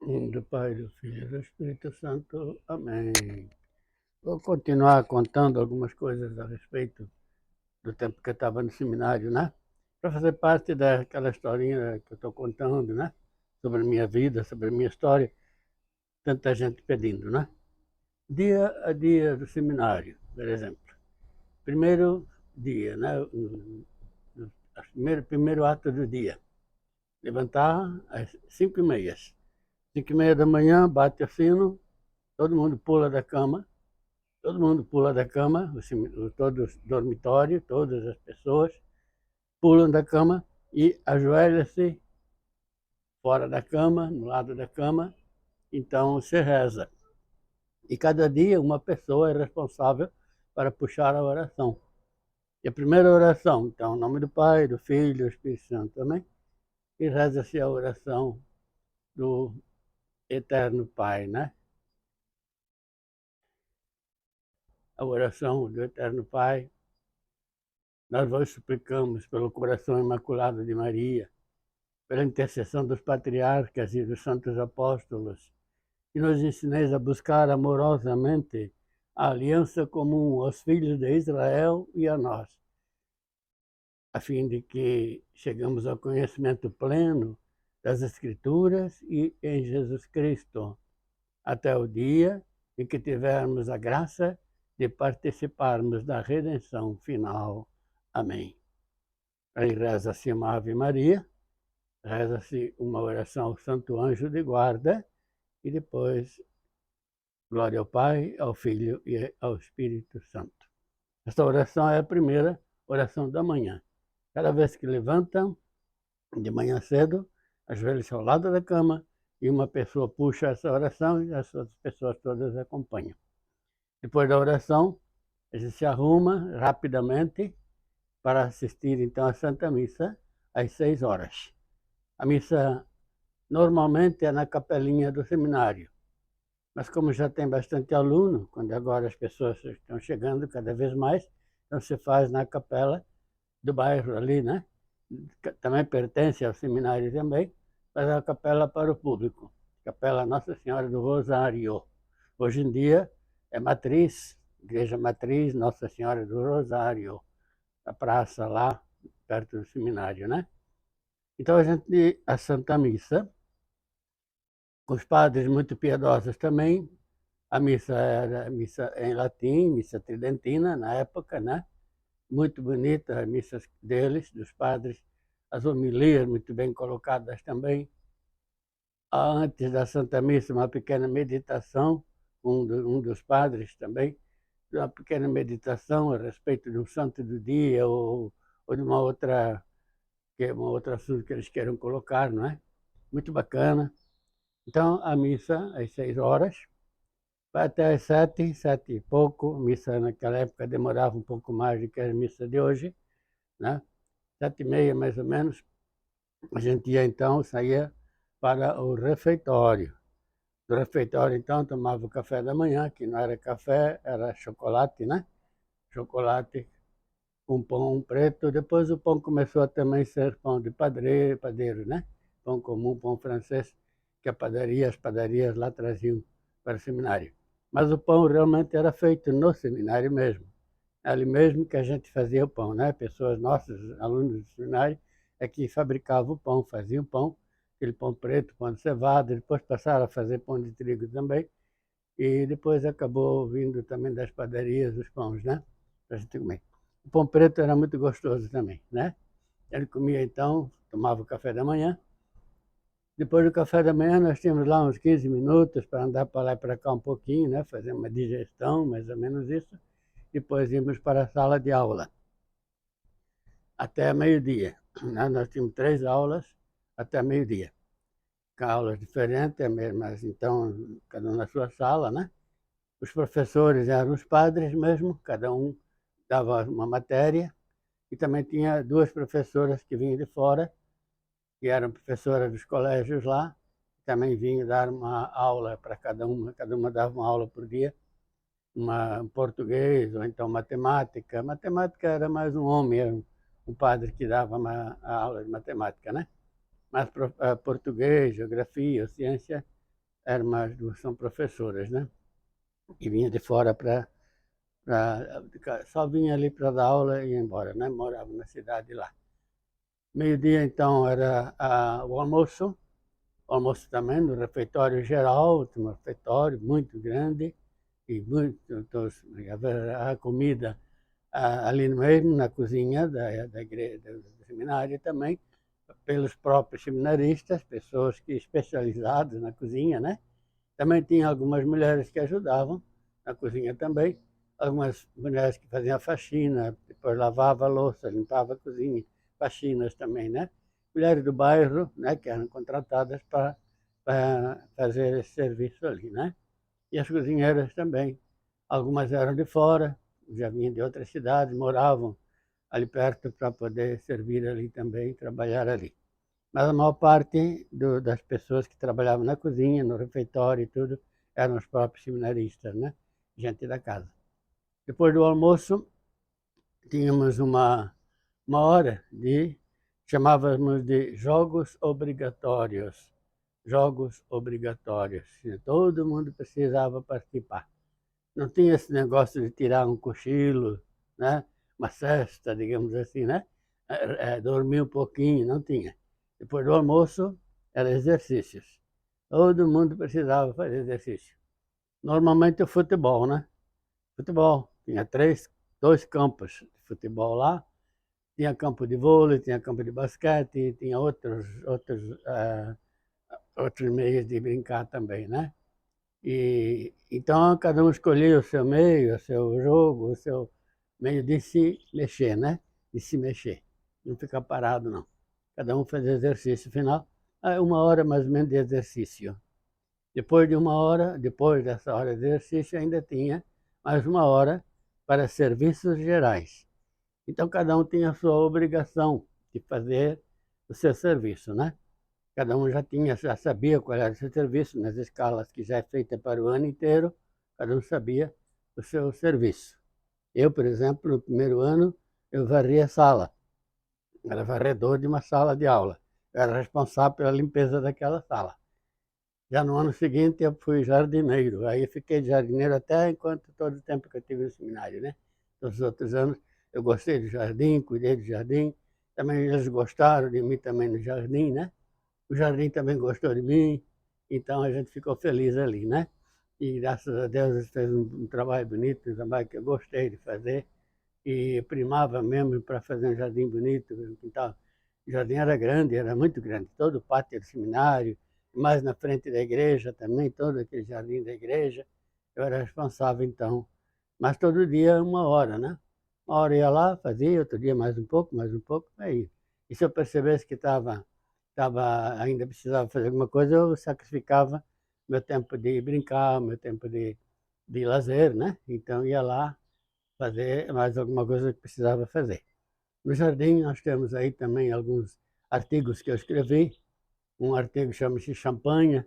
Em nome do Pai, do Filho e do Espírito Santo. Amém. Vou continuar contando algumas coisas a respeito do tempo que eu estava no seminário, né? Para fazer parte daquela historinha que eu estou contando, né? Sobre a minha vida, sobre a minha história. Tanta gente pedindo, né? Dia a dia do seminário, por exemplo. Primeiro dia, né? Primeiro ato do dia. Levantar às 5h30. 5h30 da manhã, bate o sino, todo mundo pula da cama. Todo mundo pula da cama, todos o dormitório, todas as pessoas pulam da cama e ajoelha-se fora da cama, no lado da cama, então se reza. E cada dia uma pessoa é responsável para puxar a oração. E a primeira oração, então, em nome do Pai, do Filho e do Espírito Santo também, e reza-se a oração do Eterno Pai, né? A oração do Eterno Pai. Nós vos suplicamos pelo coração imaculado de Maria, pela intercessão dos patriarcas e dos santos apóstolos, que nos ensineis a buscar amorosamente a aliança comum aos filhos de Israel e a nós, a fim de que chegamos ao conhecimento pleno das Escrituras e em Jesus Cristo, até o dia em que tivermos a graça de participarmos da redenção final. Amém. Aí reza-se uma Ave Maria, reza-se uma oração ao Santo Anjo de Guarda e depois glória ao Pai, ao Filho e ao Espírito Santo. Esta oração é a primeira oração da manhã. Cada vez que levantam, de manhã cedo, ajoelha-se ao lado da cama e uma pessoa puxa essa oração e as outras pessoas todas acompanham. Depois da oração, a gente se arruma rapidamente para assistir então à Santa Missa às 6h. A missa normalmente é na capelinha do seminário, mas como já tem bastante aluno, quando agora as pessoas estão chegando cada vez mais, então se faz na capela do bairro ali, né? Também pertence ao seminário também, mas é a capela para o público. Capela Nossa Senhora do Rosário. Hoje em dia é matriz, igreja matriz Nossa Senhora do Rosário, a praça lá, perto do seminário, né? Então a Santa Missa, com os padres muito piedosos também. A missa era missa em latim, missa tridentina na época, né? Muito bonita, as missas deles, dos padres, as homilias muito bem colocadas também. Antes da Santa Missa, uma pequena meditação, um dos padres também, uma pequena meditação a respeito de um santo do dia ou de uma outra assunto que eles queiram colocar, não é? Muito bacana. Então, a missa às 6h, vai até às 7, 7 e pouco. Missa naquela época demorava um pouco mais do que a missa de hoje, né? 7h30 mais ou menos. A gente ia então, saía para o refeitório. Do refeitório então tomava o café da manhã, que não era café, era chocolate, né? Chocolate com pão preto. Depois o pão começou a também ser pão de padeiro, né? Pão comum, pão francês, que as padarias lá traziam para o seminário. Mas o pão realmente era feito no seminário mesmo. Ali mesmo que a gente fazia o pão, né? Pessoas nossas, alunos do seminário, é que fabricavam o pão, faziam o pão, aquele pão preto, pão de cevada, depois passaram a fazer pão de trigo também, e depois acabou vindo também das padarias os pães, né? Para a gente comer. O pão preto era muito gostoso também, né? Ele comia então, tomava o café da manhã. Depois do café da manhã, nós tínhamos lá uns 15 minutos para andar para lá e para cá um pouquinho, né? Fazer uma digestão, mais ou menos isso. Depois íamos para a sala de aula, até meio-dia. Nós tínhamos 3 aulas até meio-dia. Com aulas diferentes, mas então, cada um na sua sala, né? Os professores eram os padres mesmo, cada um dava uma matéria, e também tinha 2 professoras que vinham de fora, que eram professoras dos colégios lá, também vinham dar uma aula para cada uma dava uma aula por dia, um português ou então matemática. Matemática era mais um homem, era um padre que dava a aula de matemática, né? Mas português, geografia, ciência, as duas são professoras, né? E vinha de fora só vinha ali para dar aula e ia embora, né? Morava na cidade lá. Meio-dia, então, era o almoço também no refeitório geral, tinha um refeitório muito grande, e a comida ali mesmo, na cozinha da igreja, do seminário também, pelos próprios seminaristas, pessoas que especializadas na cozinha, né? Também tinha algumas mulheres que ajudavam na cozinha também, algumas mulheres que faziam a faxina, depois lavava a louça, limpava a cozinha, faxinas também, né? Mulheres do bairro, né, que eram contratadas para fazer esse serviço ali, né? E as cozinheiras também. Algumas eram de fora, já vinham de outras cidades, moravam ali perto para poder servir ali também, trabalhar ali. Mas a maior parte das pessoas que trabalhavam na cozinha, no refeitório e tudo, eram os próprios seminaristas, né? Gente da casa. Depois do almoço, tínhamos uma hora chamávamos de jogos obrigatórios. Jogos obrigatórios. Todo mundo precisava participar. Não tinha esse negócio de tirar um cochilo, né? Uma cesta, digamos assim, né? Dormir um pouquinho, não tinha. Depois do almoço, eram exercícios. Todo mundo precisava fazer exercício. Normalmente o futebol, né? Futebol. Tinha dois campos de futebol lá. Tinha campo de vôlei, tinha campo de basquete, tinha outros meios de brincar também, né? E então cada um escolhia o seu meio, o seu jogo, o seu meio de se mexer, né? De se mexer. Não ficar parado, não. Cada um fazia exercício final. Uma hora mais ou menos de exercício. Depois de uma hora, depois dessa hora de exercício, ainda tinha mais uma hora para serviços gerais. Então cada um tinha a sua obrigação de fazer o seu serviço, né? Cada um já sabia qual era o seu serviço, nas escalas que já é feita para o ano inteiro, cada um sabia o seu serviço. Eu, por exemplo, no primeiro ano, eu varria a sala. Era varredor de uma sala de aula. Eu era responsável pela limpeza daquela sala. Já no ano seguinte, eu fui jardineiro. Aí eu fiquei de jardineiro até enquanto todo o tempo que eu tive no seminário, né? Todos os outros anos, eu gostei do jardim, cuidei do jardim. Também eles gostaram de mim também no jardim, né? O jardim também gostou de mim, então a gente ficou feliz ali, né? E graças a Deus eles fez um trabalho bonito, um trabalho que eu gostei de fazer e primava mesmo para fazer um jardim bonito, um quintal. O jardim era grande, era muito grande, todo o pátio do seminário, mais na frente da igreja também, todo aquele jardim da igreja. Eu era responsável então, mas todo dia uma hora, né? Uma hora ia lá, fazia, outro dia mais um pouco, aí. E se eu percebesse que ainda precisava fazer alguma coisa, eu sacrificava meu tempo de brincar, meu tempo de lazer, né? Então ia lá fazer mais alguma coisa que precisava fazer. No jardim nós temos aí também alguns artigos que eu escrevi. Um artigo chama-se Champanha,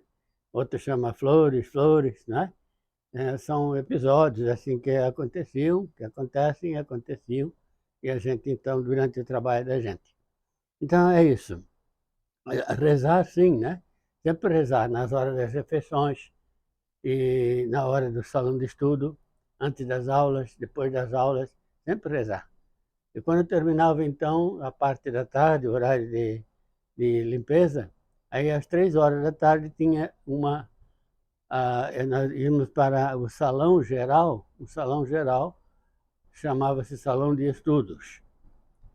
outro chama Flores, né? São episódios assim que aconteciam, que acontecem e aconteciam, e a gente então, durante o trabalho da gente. Então é isso. Rezar, sim, né? Sempre rezar nas horas das refeições e na hora do salão de estudo, antes das aulas, depois das aulas, sempre rezar. E quando terminava, então, a parte da tarde, o horário de limpeza, aí às 3 horas da tarde tinha nós íamos para o salão geral chamava-se salão de estudos.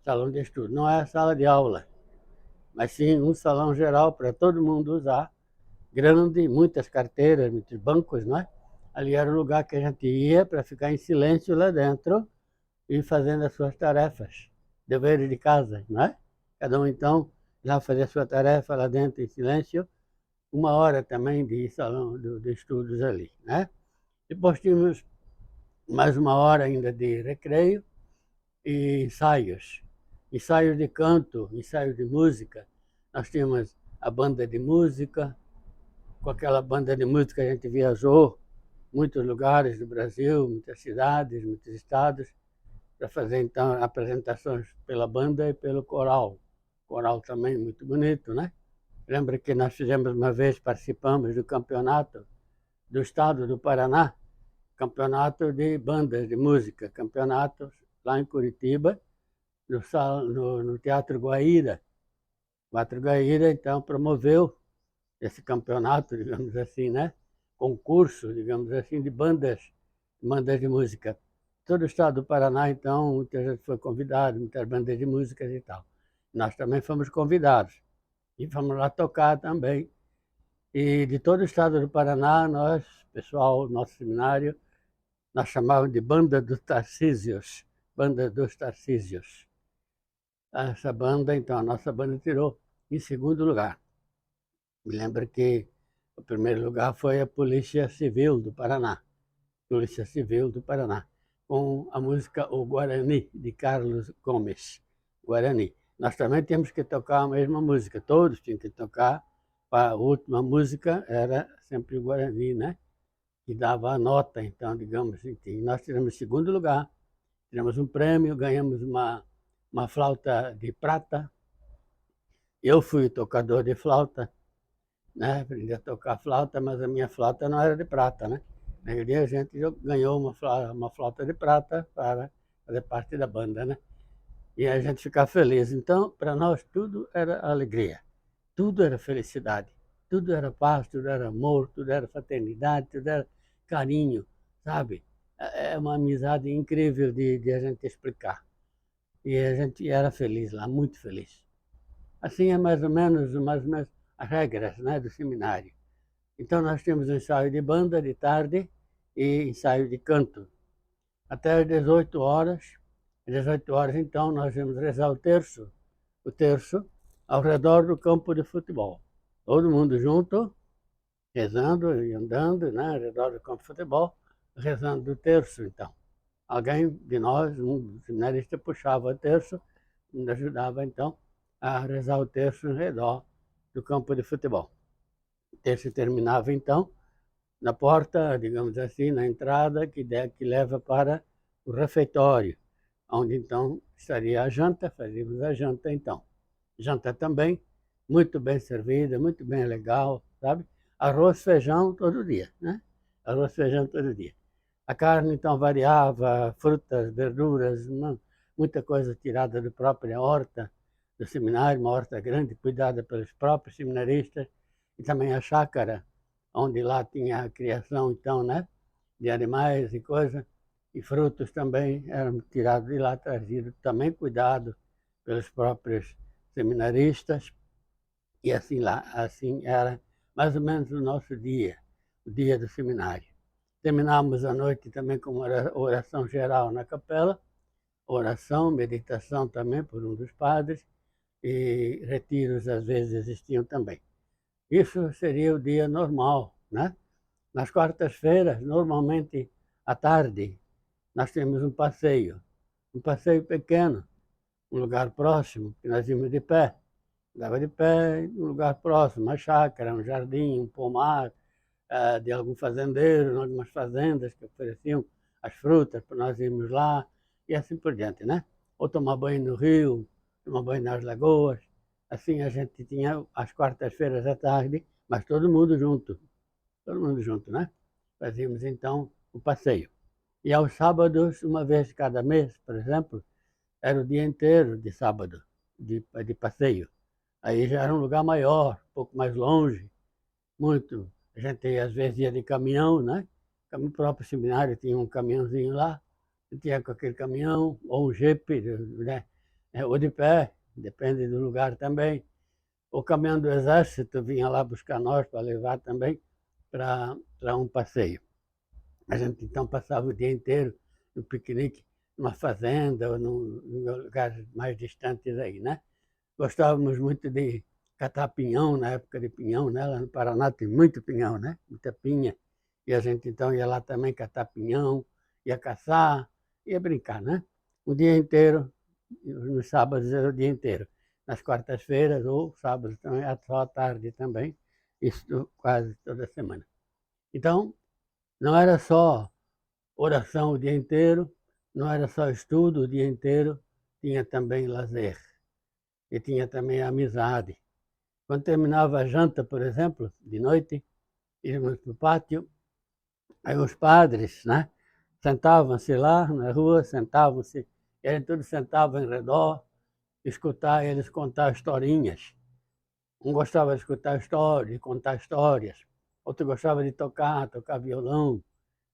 Salão de estudos, não é a sala de aula, mas sim um salão geral para todo mundo usar, grande, muitas carteiras, muitos bancos, não é? Ali era o lugar que a gente ia para ficar em silêncio lá dentro e fazendo as suas tarefas, deveres de casa, não é? Cada um, então, já fazia a sua tarefa lá dentro em silêncio, uma hora também de salão de estudos ali, né? Depois tínhamos mais uma hora ainda de recreio e ensaios de canto, ensaios de música. Nós tínhamos a banda de música, com aquela banda de música a gente viajou muitos lugares do Brasil, muitas cidades, muitos estados, para fazer então apresentações pela banda e pelo coral. Coral também muito bonito, né? Lembra que nós fizemos uma vez, participamos do campeonato do estado do Paraná, campeonato de bandas de música, campeonato lá em Curitiba, no Teatro Guaíra. O Teatro Guaíra, então, promoveu esse campeonato, digamos assim, né? Concurso, digamos assim, de bandas de música. Todo o estado do Paraná, então, muita gente foi convidada, muitas bandas de músicas e tal. Nós também fomos convidados e fomos lá tocar também. E de todo o estado do Paraná, nós, pessoal, nosso seminário, nós chamávamos de Banda dos Tarcísios, Banda dos Tarcísios. Essa banda, então, a nossa banda tirou em segundo lugar. Me lembro que o primeiro lugar foi a Polícia Civil do Paraná, Polícia Civil do Paraná, com a música O Guarani, de Carlos Gomes, Guarani. Nós também temos que tocar a mesma música, todos tinham que tocar. A última música era sempre o Guarani, né? Que dava a nota, então, digamos assim. Nós tiramos segundo lugar, tiramos um prêmio, ganhamos uma flauta de prata. Eu fui o tocador de flauta, né? Aprendi a tocar flauta, mas a minha flauta não era de prata, né? Naquele dia a gente ganhou uma flauta de prata para fazer parte da banda, né? E a gente ficar feliz. Então, para nós, tudo era alegria, tudo era felicidade, tudo era paz, tudo era amor, tudo era fraternidade, tudo era carinho, sabe? É uma amizade incrível de a gente explicar. E a gente era feliz lá, muito feliz. Assim é mais ou menos as regras, né, do seminário. Então nós tínhamos ensaio de banda de tarde e ensaio de canto. Até às 18 horas. Às 18 horas, então, nós íamos rezar o terço, ao redor do campo de futebol. Todo mundo junto, rezando e andando, né, ao redor do campo de futebol, rezando o terço, então. Alguém de nós, um seminarista, puxava o terço, nos ajudava, então, a rezar o terço ao redor do campo de futebol. O terço terminava, então, na porta, digamos assim, na entrada que leva para o refeitório, onde então estaria a janta, fazíamos a janta então. Janta também, muito bem servida, muito bem legal, sabe? Arroz, feijão todo dia, né? Arroz, feijão todo dia. A carne então variava, frutas, verduras, muita coisa tirada da própria horta do seminário, uma horta grande, cuidada pelos próprios seminaristas, e também a chácara, onde lá tinha a criação, então, né, de animais e coisas, e frutos também eram tirados de lá, trazidos também cuidado pelos próprios seminaristas, e assim lá, assim era mais ou menos o nosso dia, o dia do seminário. Terminávamos a noite também com uma oração geral na capela, oração, meditação também por um dos padres, e retiros às vezes existiam também. Isso seria o dia normal, né? Nas quartas-feiras, normalmente à tarde, nós temos um passeio pequeno, um lugar próximo, que nós íamos de pé. Dava de pé em um lugar próximo, uma chácara, um jardim, um pomar, de algum fazendeiro, em algumas fazendas que ofereciam as frutas para nós irmos lá, e assim por diante, né? Ou tomar banho no rio, tomar banho nas lagoas. Assim a gente tinha as quartas-feiras à tarde, mas todo mundo junto, né? Fazíamos então o passeio. E aos sábados, uma vez cada mês, por exemplo, era o dia inteiro de sábado, de passeio. Aí já era um lugar maior, um pouco mais longe, muito. A gente às vezes ia de caminhão, né? O próprio seminário tinha um caminhãozinho lá, a gente ia com aquele caminhão, ou um jeep, né? Ou de pé, depende do lugar também. O caminhão do exército vinha lá buscar nós para levar também para um passeio. A gente então passava o dia inteiro no piquenique, numa fazenda ou num lugares mais distantes aí, né? Gostávamos muito de catar pinhão, na época de pinhão, né? Lá no Paraná tem muito pinhão, né? Muita pinha. E a gente então ia lá também catar pinhão, ia caçar, ia brincar, né? O dia inteiro, nos sábados era o dia inteiro. Nas quartas-feiras ou sábados também, só à tarde também, isso quase toda semana. Então, não era só oração o dia inteiro, não era só estudo o dia inteiro, tinha também lazer. E tinha também amizade. Quando terminava a janta, por exemplo, de noite, íamos para o pátio, aí os padres, né, sentavam-se lá na rua, sentavam-se, e eles todos sentavam em redor, escutar eles contar historinhas. Um gostava de escutar histórias, de contar histórias, outro gostava de tocar violão,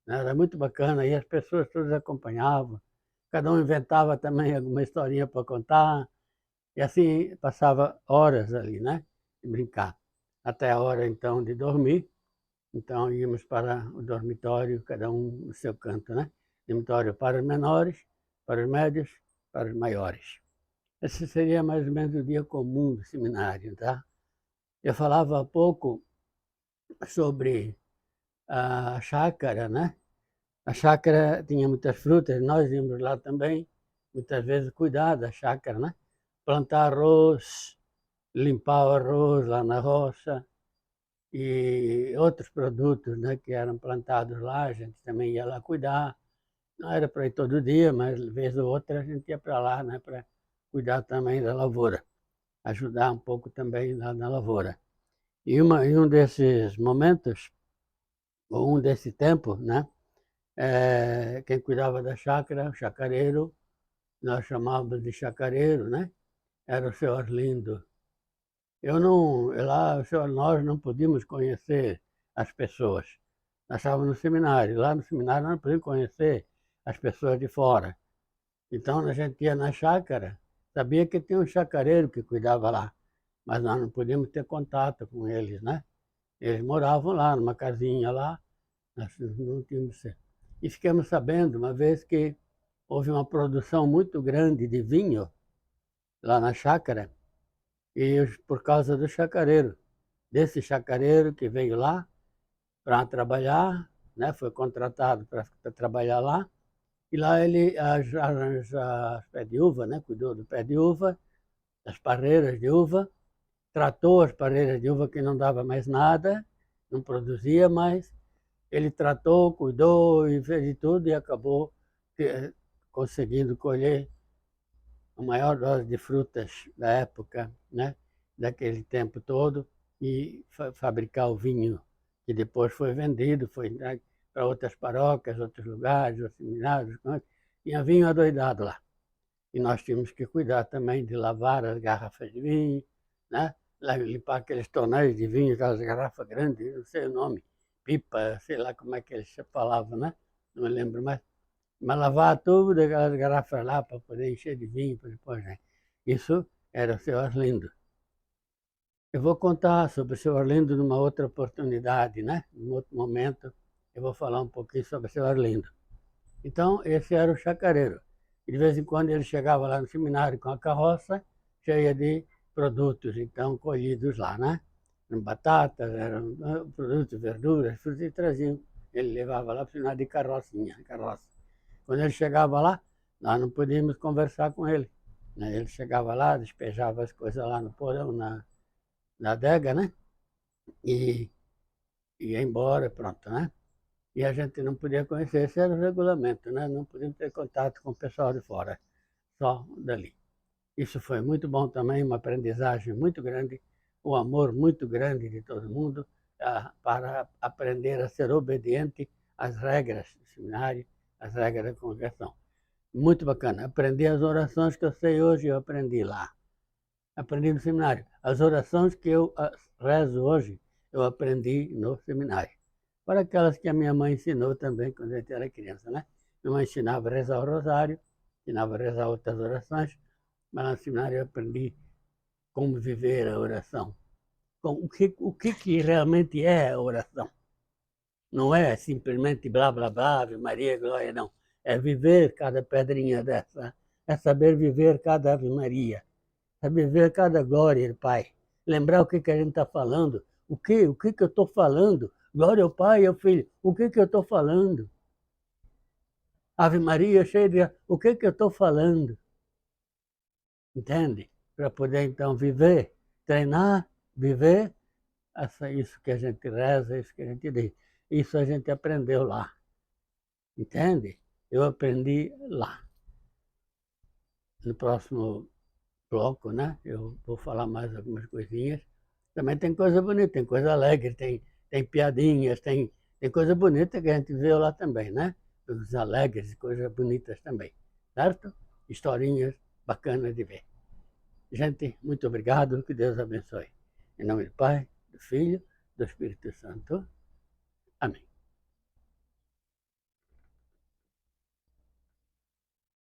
né? Era muito bacana, e as pessoas todas acompanhavam, cada um inventava também alguma historinha para contar, e assim passava horas ali, né, de brincar, até a hora então de dormir. Então íamos para o dormitório, cada um no seu canto, né? Dormitório para os menores, para os médios, para os maiores. Esse seria mais ou menos o dia comum do seminário, tá? Eu falava há pouco sobre a chácara, né? A chácara tinha muitas frutas, nós íamos lá também, muitas vezes cuidar da chácara, né? Plantar arroz, limpar o arroz lá na roça e outros produtos, né, que eram plantados lá, a gente também ia lá cuidar. Não era para ir todo dia, mas vez ou outra a gente ia para lá, né, para cuidar também da lavoura, ajudar um pouco também lá na lavoura. E um desses momentos, ou um desse tempo, né, quem cuidava da chácara, o chacareiro, nós chamávamos de chacareiro, né, era o seu Arlindo. Eu não, lá, nós não podíamos conhecer as pessoas. Nós estávamos no seminário. Lá no seminário nós não podíamos conhecer as pessoas de fora. Então a gente ia na chácara, sabia que tinha um chacareiro que cuidava lá, mas nós não podíamos ter contato com eles, né? Eles moravam lá, numa casinha lá, nós não tínhamos. E ficamos sabendo uma vez que houve uma produção muito grande de vinho lá na chácara, e por causa do chacareiro, desse chacareiro que veio lá para trabalhar, né? Foi contratado para trabalhar lá, e lá ele arranja pé de uva, né? Cuidou do pé de uva, das parreiras de uva, tratou as parreiras de uva que não dava mais nada, não produzia mais. Ele tratou, cuidou e fez de tudo e acabou conseguindo colher a maior dose de frutas da época, né? Daquele tempo todo, e fabricar o vinho, que depois foi vendido, foi entregue para outras paróquias, outros lugares, outros seminários. Tinha vinho adoidado lá. E nós tínhamos que cuidar também de lavar as garrafas de vinho, né? Limpar aqueles tonéis de vinho, aquelas garrafas grandes, não sei o nome, pipa, sei lá como é que eles falavam, né? Não me lembro mais. Mas lavar tudo aquelas garrafas lá para poder encher de vinho para depois, né? Isso era o seu Arlindo. Eu vou contar sobre o seu Arlindo numa outra oportunidade, né? Num outro momento, eu vou falar um pouquinho sobre o seu Arlindo. Então, esse era o chacareiro. E de vez em quando ele chegava lá no seminário com a carroça cheia de produtos, então, colhidos lá, né? Eram batatas, eram produtos, verduras, frutas, e traziam. Ele levava lá para o seminário de carroça. Quando ele chegava lá, nós não podíamos conversar com ele, né? Ele chegava lá, despejava as coisas lá no porão, na adega, né? E ia embora, pronto, né? E a gente não podia conhecer, esse era o regulamento, né? Não podíamos ter contato com o pessoal de fora, só dali. Isso foi muito bom também, uma aprendizagem muito grande, um amor muito grande de todo mundo para aprender a ser obediente às regras do seminário, às regras da congregação. Muito bacana. Aprendi as orações que eu sei hoje, eu aprendi lá. Aprendi no seminário. As orações que eu rezo hoje, eu aprendi no seminário. Para aquelas que a minha mãe ensinou também quando a gente era criança, né? Minha mãe ensinava a rezar o rosário, ensinava a rezar outras orações, mas no seminário eu aprendi como viver a oração. O que realmente é a oração. Não é simplesmente blá, blá, blá, Ave Maria, glória, não. É viver cada pedrinha dessa. É saber viver cada Ave Maria. É viver cada glória do Pai. Lembrar o que a gente está falando. O que eu estou falando? Glória ao Pai e ao Filho. O que eu estou falando? Ave Maria cheia de... O que eu estou falando? Entende? Para poder, então, viver, treinar, viver, isso que a gente reza, isso que a gente diz. Isso a gente aprendeu lá. Entende? Eu aprendi lá. No próximo bloco, né? Eu vou falar mais algumas coisinhas Também tem coisa bonita, tem coisa alegre, tem piadinhas, tem coisa bonita que a gente vê lá também, né? Coisas alegres e coisas bonitas também, certo? Historinhas bacanas de ver. Gente, muito obrigado, que Deus abençoe. Em nome do Pai, do Filho, do Espírito Santo.